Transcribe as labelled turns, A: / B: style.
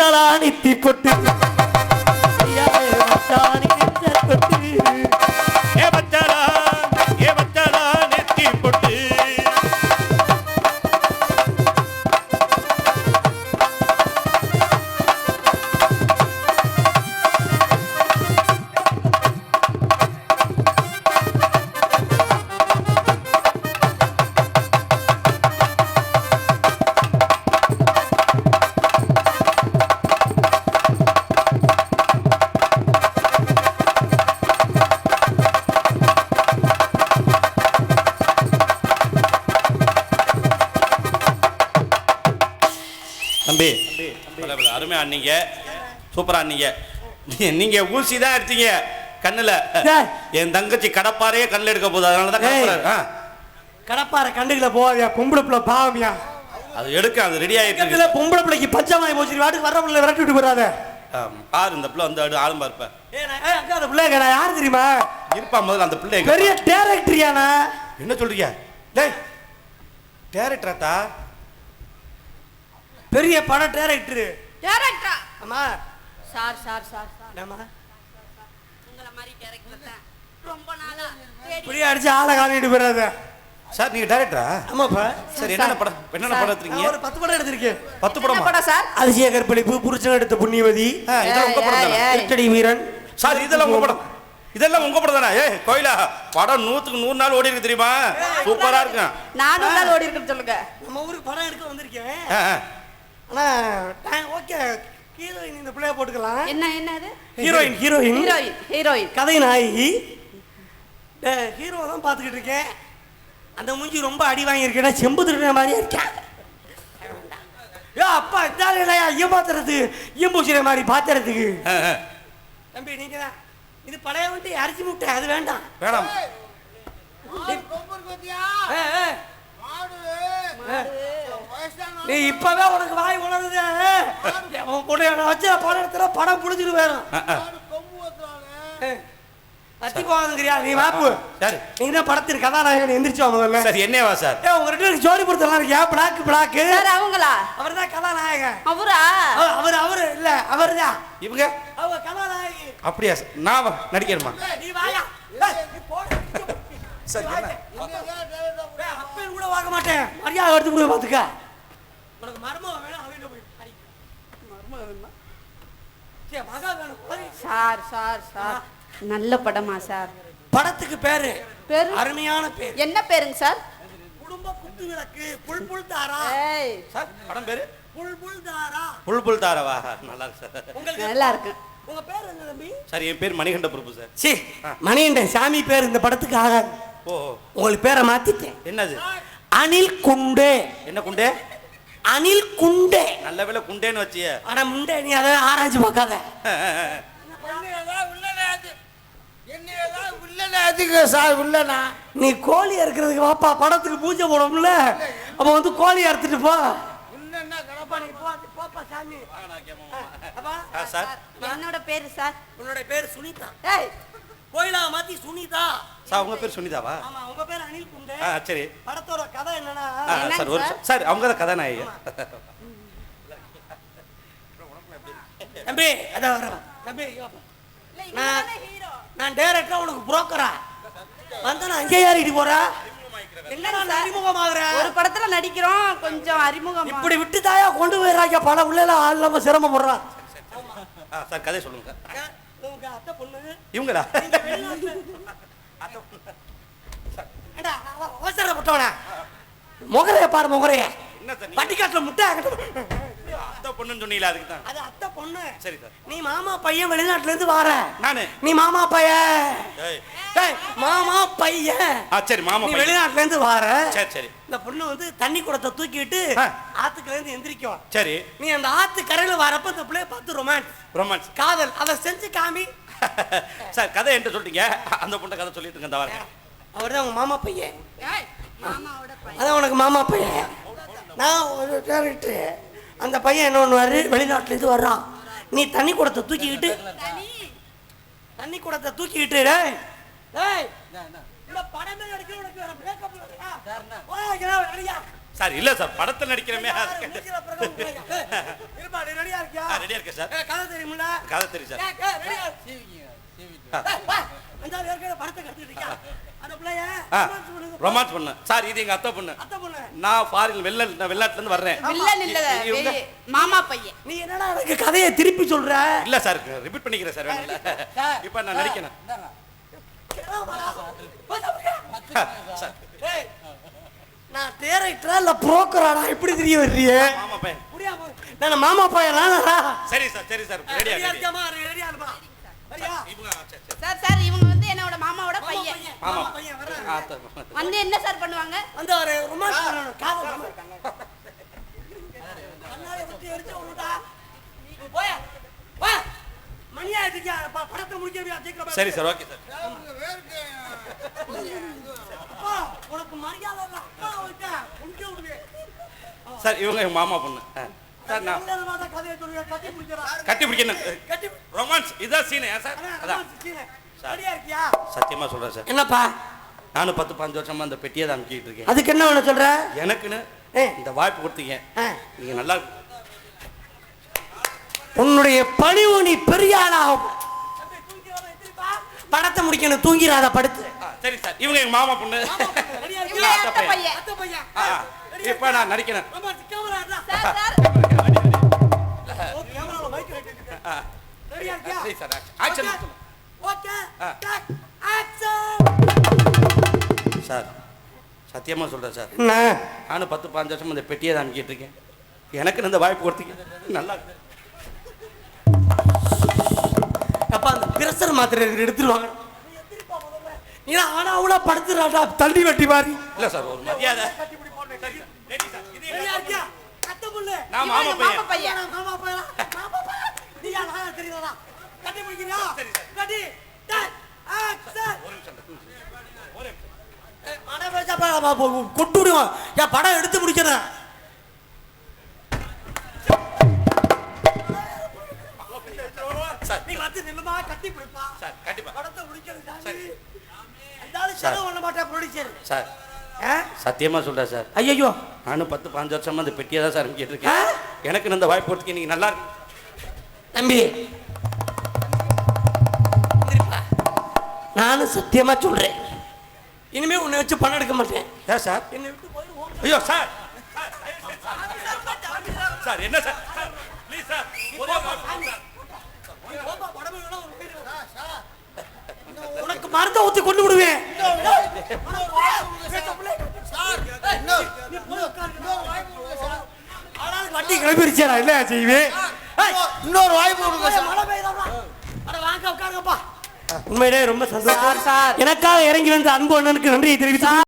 A: மச்சாலா நித்தி பொட்டு மச்சானி நெஞ்ச தொட்டு
B: ஏ மச்சாலா நெத்தி பொட்டு தம்பி அருமையா அண்ணீங்க, சூப்பரா அண்ணீங்க. நீங்க ஊசி தான் எடுத்தீங்க கண்ணுல. என் தங்கச்சி கடப்பாறையே கண்ணுல எடுக்க போகுது, அதனாலதான்
A: கடப்பாறை கண்டுகள போவியா பொம்பளை பிள்ளை பாவமியா
B: அது எடுக்க. அது ரெடி ஆயிட்டு
A: பொம்பளை பிள்ளைக்கு பச்சமாயி போச்சு, வாட்டுக்கு வர பிள்ளை விரட்டி விட்டு போறாத.
B: பாரு இந்த பிள்ளை வந்து ஆளும்பா இருப்ப.
A: அந்த பிள்ளை யாரு தெரியுமா
B: இருப்பா முதல்ல அந்த பிள்ளை
A: பெரிய டைரக்டரியானா.
B: என்ன சொல்றீங்க? டேய் டைரக்டரா?
A: பெரிய பட டைரக்டர்.
C: டைரக்டரா?
A: ஆமா
C: சார் சார் சார் சார்
A: ஆமா
C: உங்கள மாதிரி டைரக்டர் தான் ரொம்ப நாளா
A: இப்படி அடிச்சு ஆளை காமிட்டு போறாத.
B: சார் நீங்க டைரக்டரா?
A: ஆமாப்பா.
B: சரி என்னென்ன படம் எடுத்துறீங்க?
A: ஒரு 10 படம் எடுத்திருக்கேன்.
B: 10 படமா?
C: படம் சார்.
A: அதிசய கற்பழிப்பு, புருஷன் எடுத்த புண்ணியவதி,
B: இதெல்லாம் உங்க படம் தானே?
A: திருட்டடி வீரன்.
B: சார் இதெல்லாம் உங்க படம்? இதெல்லாம் உங்க படம் தானே? ஏய் கோயிலா படம் 100க்கு 100 நாள் ஓடி இருக்கு தெரியுமா? சூப்பரா இருக்கு.
C: 400 நாள் ஓடி இருக்குன்னு சொல்லுங்க.
A: நம்ம ஊருக்கு படம் எடுக்க வந்திருக்கேன். ஆனா ஓகே ஹீரோயின் இந்த பிள்ளைய போட்டுக்கலாம்.
C: என்ன அது? ஹீரோயின்
A: கதை நாயகி. ஹீரோ தான் பார்த்துக்கிட்டு இருக்கேன். அந்த மூஞ்சி ரொம்ப அடி வாங்கியிருக்கேன்னா செம்பு திருடுற மாதிரியே இருக்கேன். அப்பா இதாலையா ஏமாத்துறது ஈம்பூச்சிற மாதிரி பாத்துறதுக்கு. தம்பி நீங்க தான் இது பழைய வந்து அரிசி முட்டை, அது வேண்டாம்.
B: வேணாம்.
A: நீ இப்பவே உனக்கு வாய் உணருது. வச்சு படம் எடுத்துற படம் புடிச்சிட்டு வேணும். அத்தி போவாதுங்கிறியா நீ வாப்பு.
B: சரி
A: நீங்க தான் படத்தின் கதாநாயகன் எந்திரிச்சு முதல்ல.
B: சரி என்னவா சார்?
A: உங்க ரெண்டு பேரும் ஜோடி பொறுத்தலாம் இருக்கியா? பிளாக்
C: சார் அவங்களா?
A: அவர் தான் கதாநாயகன்.
C: அவரா?
A: அவரு இல்ல அவர் தான்.
B: இவங்க
A: அவங்க கதாநாயகி.
B: அப்படியா? நான் நடிக்கிறேமா?
A: நீ வாயா. நீ போடு.
B: சரி
A: அப்பன் கூட வாங்க மாட்டேன். மரியாதை எடுத்து போய் பாத்துக்க. உனக்கு மர்மம் வேணும் அவன் போய் அடி. மர்மம் வேணுமா? சரி மகா வேணும்.
C: சார் சார் சார் நல்ல படமா சார்?
A: படத்துக்கு பேரு அருமையான பேர்.
C: என்ன பேருங்க சார்?
A: குடும்ப குத்து விளக்கு புல்புல் தாரா.
C: ஏய்
B: சார் படம் பேரு
A: புல்புல் தாரா.
B: புல்புல் தாராவா? நல்லா இருக்கு சார்.
A: உங்களுக்கு
C: நல்லா இருக்கு.
A: உங்க பேர் என்ன தம்பி?
B: சார் என் பேர் மணிகண்ட பிரபு சார்.
A: சி மணிகண்டன் சாமி பேர் இந்த படத்துக்கு ஆகாது.
B: ஓ
A: உங்களுக்கு பேரை மாத்திட்டேன்.
B: என்னது?
A: அனில் குண்டே.
B: என்ன குண்டே?
A: அனில் குண்டே.
B: நல்ல வேளை குண்டேன்னு வச்சிய.
A: ஆனா முண்டே நீ அதை ஆராய்ச்சி பார்க்காத. நீ கோழி அறுக்கிறதுக்கு வாப்பா, படத்துக்கு பூஜை போடும்ல அப்ப வந்து கோழி அறுத்துட்டு போ.
C: என்னோட பேரு சார்?
A: உன்னோட பேர் சுனிதா.
C: ஏய்
A: கோயிலா மாத்தி சுனிதா.
B: சார் உங்க பேர் சுனிதாவா?
A: ஆமா உங்க பேர் அனில் குண்டே.
B: சரி
A: படத்தோட கதை என்னன்னா
B: சார் ஒரு சார் அவங்க தான் கதாநாயகி.
A: தம்பி அதான் வரேன் தம்பி. நான் டைரக்டரா உனக்கு புரோக்கரா வந்து நான் அங்கே ஏறிட்டு போறேன். என்ன அறிமுகமாகற?
C: ஒரு படத்துல நடிக்கிறோம், கொஞ்சம் அறிமுகம்.
A: இப்படி விட்டு தாயா கொண்டு போயிடறாங்க. பல உள்ள ஆள் இல்லாம சிரமப்படுறான்.
B: சார் கதை சொல்லுங்க.
A: உங்க அத்தை பொண்ணு
B: இவங்களா?
A: அவசரப்பட்டவன முகரைய பாரு. முகரைய பட்டிக்காட்டுல முட்டை
B: அத்தை பொண்ணுன்னு சொன்னீங்களா? அதுக்கு தான்
A: அது அத்தை பொண்ணு.
B: சரி சார்.
A: நீ மாமா பையன் வெளிநாட்டுல இருந்து வார.
B: நானு
A: நீ மாமா பையன். மாமா பையன்.
B: சரி மாமா
A: நீ வெளிநாட்டுல இருந்து வார.
B: சரி சரி.
A: இந்த பொண்ணு வந்து தண்ணி குடத்தை தூக்கிட்டு ஆத்துக்குள்ள இருந்து எந்திரிக்கும்.
B: சரி. நீ
A: அந்த ஆத்து கரையில வரப்ப இந்த பிள்ளைய பார்த்து ரொமான்ஸ் காதல் அதை செஞ்சு காமி.
B: சார் கதை என்ன சொல்லிட்டீங்க? அந்த பொண்ணை கதை சொல்லிட்டு இருக்க. இந்த வாரம்
A: அவர்தான் உங்க மாமா பையன். அதான் உனக்கு மாமா பையன். நான் ஒரு டேரக்டர். அந்த பையன் என்ன பண்ணுவாரு, வெளிநாட்டுல இருந்து வர்றான். நீ தண்ணி குடத்தை தூக்கிக்கிட்டு
B: சார் இல்ல சார் படத்துல நடிக்கிறமே
A: ரெடியா இருக்கியா?
B: ரெடியா இருக்கேன் சார்.
A: கதை தெரியுமில்ல?
B: கதை தெரியும் சார்.
A: படத்தை கத்துக்கிட்டு இருக்கியா? அந்த பிள்ளைய
B: ரொமான்ஸ் பண்ணு சார். இது எங்க அத்தை பொண்ணு. நான் ஃபாரின் வெளிநாட்டுல இருந்து வர்றேன்.
C: வில்லன் இல்ல மாமா பையன்.
A: நீ என்னடா எனக்கு கதையை திருப்பி சொல்ற?
B: இல்ல சார் ரிப்பீட் பண்ணிக்கிறேன் சார். வேணும்ல இப்போ நான் நடிக்கணும் சார்.
A: நான் டைரக்டரா இல்ல புரோக்கராடா இப்படி தெரிய வர்றியே?
B: மாமா பையன்.
A: நான் மாமா பையனா?
B: சரி சார் சரி சார் ரெடியா
A: இருக்காமா? ரெடியா இருப்பா. சரியா?
C: சார் சார் இவங்க வந்து என்னோட மாமாவோட பையன்.
B: மாமா
A: பையன் வர்றான்.
C: வந்து என்ன சார் பண்ணுவாங்க?
A: வந்து ஒரு ரொமான்ஸ் பண்ணனும். காதல் கண்ணாடி விட்டு எடுத்து விடுடா. போய் வா. மணியா இதுக்கு படத்தை முடிக்கறியா? சீக்கிரம்.
B: சரி சார் ஓகே சார்.
A: அப்பா உனக்கு மரியாதை இல்ல. அப்பா விட்ட முடிக்க விடுவே.
B: சார் இவங்க எங்க மாமா பொண்ணு. சார் நான்
A: கதையை சொல்லுங்க. கட்டி முடிக்கறா.
B: கட்டி பிடிக்கணும்.
A: கட்டி
B: ரொமான்ஸ் இதான் சீன் சார். அதான்
A: ரெடியா இருக்கியா?
B: சத்தியமா சொல்றேன் சார்.
A: என்னப்பா?
B: நானும் 10-15 வருஷமா அந்த பெட்டியை தான் அமுக்கிட்டு இருக்கேன்.
A: அதுக்கு என்ன வேணும் சொல்ற?
B: எனக்குன்னு இந்த வாய்ப்பு கொடுத்தீங்க. நீங்க நல்லா
A: உன்னுடைய பணிவு நீ பெரிய ஆளாகும். படத்தை முடிக்கணும். தூங்கிறாத படுத்து.
B: சரி சார் இவங்க எங்க மாமா பொண்ணு.
C: அத்தை பையன்.
B: இப்ப நான் நடிக்கிறேன்.
C: சார் சார்
B: சரி சார் ஆக்ஷன்.
A: ஓகே
B: சார் சத்தியமா சொல்றேன் சார்.
A: என்ன?
B: நானும் 10-15 வருஷமா இந்த பெட்டியை தான் அமுக்கிட்டு இருக்கேன். எனக்கு இந்த வாய்ப்பு கொடுத்தீங்க நல்லா.
A: அப்பா அந்த பிரஷர் மாத்திரை எடுத்துருவாங்க. நீ ஆனா அவ்வளோ படுத்துறாடா தள்ளி வெட்டி மாறி.
B: இல்ல சார் ஒரு மரியாதை. நான்
C: மாமா
B: மாமா
C: பையன்.
B: பையன்.
A: மாமா பையன். நீ யாரா தெரியுதா? கட்டி முடிக்கிறியா? கட்டி டக் ஆக்சன். அட பேசாப்பா கொட்டு விடுவான். என் படம் எடுத்து முடிக்கிறேன்.
B: சார்
A: நீ வந்து நில்லுமா கட்டி பிடிப்பா.
B: சார் கண்டிப்பா
A: படத்தை முடிக்கிறது
B: சரி.
A: அந்தாலும் செலவு பண்ண மாட்டேன் ப்ரொடியூசர்.
B: சார் சத்தியமா சொல்றேன் சார்.
A: ஐயோ
B: நானும் 10-15 வருஷமா அந்த பெட்டியை தான் சார் அமுக்கிட்டு இருக்கேன். எனக்கு இந்த வாய்ப்பு கொடுத்தீங்க. நீங்க நல்லா இருக்கு
A: தம்பி. நானும் சத்தியமா சொல்றேன் இனிமே உன்னை வச்சு பணம் எடுக்க மாட்டேன்.
B: ஏன் சார்?
A: என்னை விட்டு போய்
B: ஐயோ சார் சார் என்ன சார் ப்ளீஸ் சார்
A: உனக்கு மருந்தை ஊத்தி கொண்டு விடுவேன். வண்டி கிளம்பிருச்சா? என்ன செய்வேன்? இன்னொரு வாய்ப்பு உண்மையிலே ரொம்ப சந்தோஷம். எனக்காக இறங்கி வந்த அன்பு அண்ணனுக்கு நன்றியை தெரிவித்து